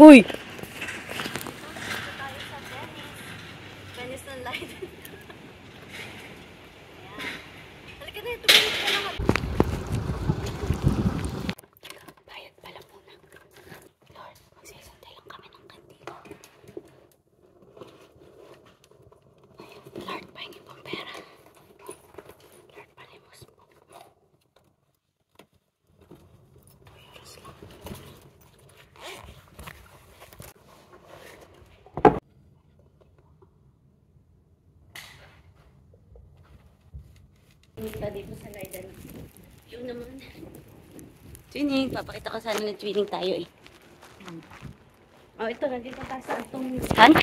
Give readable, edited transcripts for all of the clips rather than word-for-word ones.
Uy! Venice ng light. Halika na, tumingin ka lang. Bayad pala muna. Lord, magsisantay lang kami ng kandila. Lord, pahingi pang pera. Lord, palimos mo. 2 euros lang. Dito sa Leyden. Yun naman. Twinning. Papakita ko sana na twinning tayo eh. Oh, ito. Nandito tayo sa atong... Han?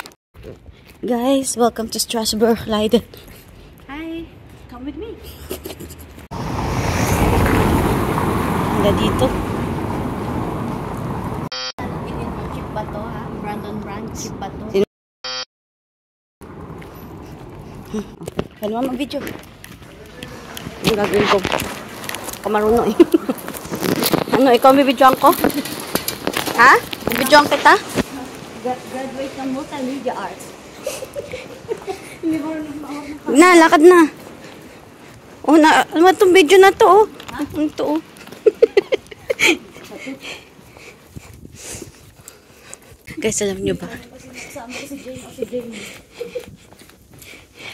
Guys, welcome to Strasbourg, Leyden. Hi. Come with me. Hanggang dito. Chip ba to ha? Brandon Brand. Chip ba to? Ano mo mag-video? Ang gagawin ko. Kamaruno eh. Ano, ikaw bibidyoan ko? Ha? Bibidyoan kita? Graduate ng multimedia arts. Na, lakad na. Oh, na, ano itong video na to, oh. Ito, oh. Guys, alam nyo ba?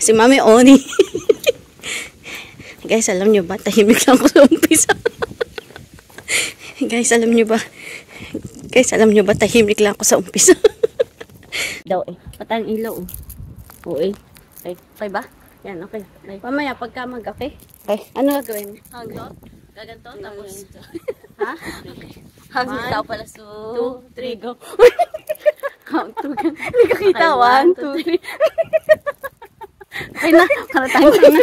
Si Mami Oni. Guys, alam nyo ba? Tahimik lang ako sa umpisa. Guys, alam nyo ba? Guys, alam nyo ba? Tahimik lang ako sa umpisa. Daw eh. Patang ilaw oh. Oo eh. Okay ba? Yan, okay. Mamaya, pagka okay? Okay. Ano gagawin? Hanggang? Gaganto? Tapos? Ha? Okay. Hanggang tao pala. 2, 3, go. Count 2. Hindi kakita. 1, 2, 3. Okay na. Karatang na.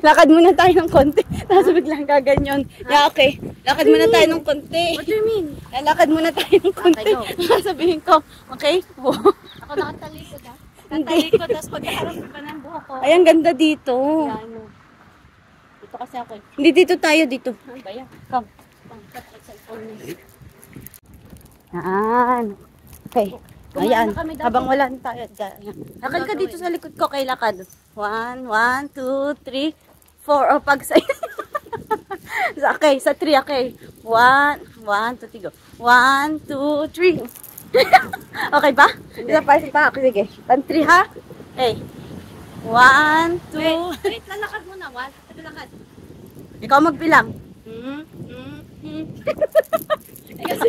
Lakad muna tayo ng konti. Tapos biglang gaganyon. Yeah, okay. Lakad muna tayo ng konti. What do you mean? Lakad muna tayo ng konti. Sabihin ko, okay? Ako nakatalikod ha? Nakatalikod, tapos pagkaharap pa ng buhok ko. Ay, ang ganda dito. Yan. Dito kasi ako. Hindi, dito tayo, dito. Kaya, come. Yan. Okay. Ayan. Habang wala tayo. Lakad ka dito sa likod ko. Kay lakad. 1, 2, 3, 4. O, pag sa... Okay, sa 3, okay. 1, 2, 3, go. 1, 2, 3. Okay ba? Isa pa. Okay, sige. 3 ha? Okay. 1, 2. Wait, lalakad muna. 1, lalakad. Ikaw magbilang. Kasi,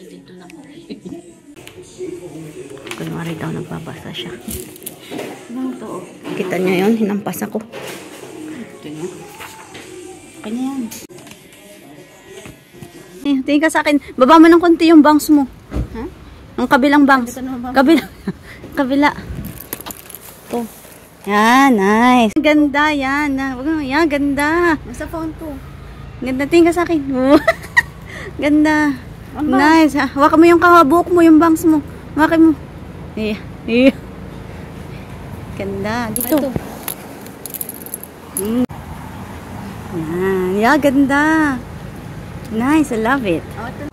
dito na po. Kunwari daw nagbabasa siya. Ano to? Kita niyo yun? Hinampas ako. Ito niya. Kanya yan. Tingin ka sa akin. Baba mo ng konti yung bangs mo. Ha? Ang kabilang bangs. Kabila. Ito. Yan, nice. Ganda, yan. Yan, ganda. Nasa phone ko. Ganda, tingin ka sa akin. Ganda. Nice. Hawakan mo yung kahabuk mo, yung bangs mo. Hawakan mo. Iya. Ganda. Dito. Yan. Yeah, ganda. Nice. I love it.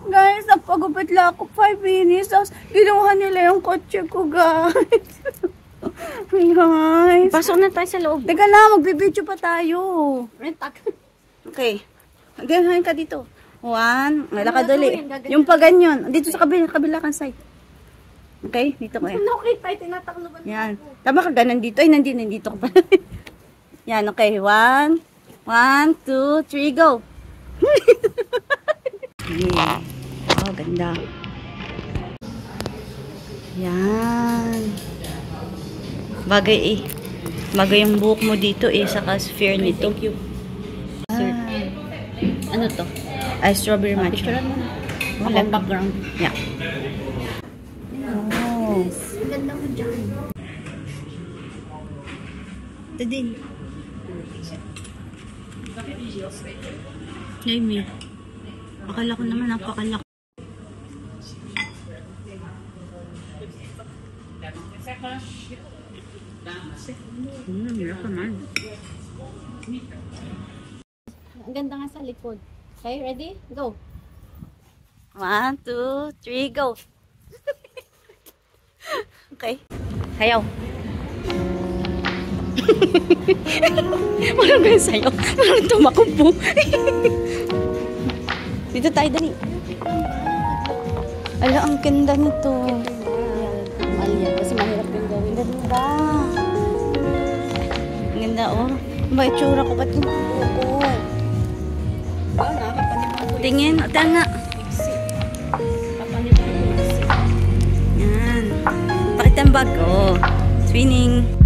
Guys, napagupit lang ako 5 minutes. Tapos, ginuha nila yung kotse ko, guys. Guys. Pasok na tayo sa loob. Teka lang, magbibideo pa tayo. Okay. Ganahin ka dito. 1. Malakad ulit. Yung pa ganyan. Dito sa kabila kang side. Okay? Dito ko yan. Okay, tayo tinatakloban. Yan. Tama ka ganan dito. Ay, nandito ka pa. Yan, okay. 1, 2, 3, go. Yeah. Oh, ganda. Yan. Bagay eh. Bagay yung buhok mo dito eh. Saka sphere nito. Thank you. Ano to? Ay, strawberry matcha. Picturean mo na. Walang background. Yeah. Oh. Ang ganda mo dyan. Ito din. Jamie. Akala ko naman napakalaki. Hirap naman. Ang ganda nga sa likod. Okay, ready? Go! 1, 2, 3, go. Okay. Sayaw. Walang ganyan sayaw. Walang tumakumpo. Dito tayo, dali. Ala, ang ganda nito. Mahal yan. Kasi mahirap yung gawin. Ganda. Ang ganda, oh. Ba, itsura ko. Ba't yung buko? Tingin. O, tanga. Yan. Bakit ang bag? Oh. Twinning.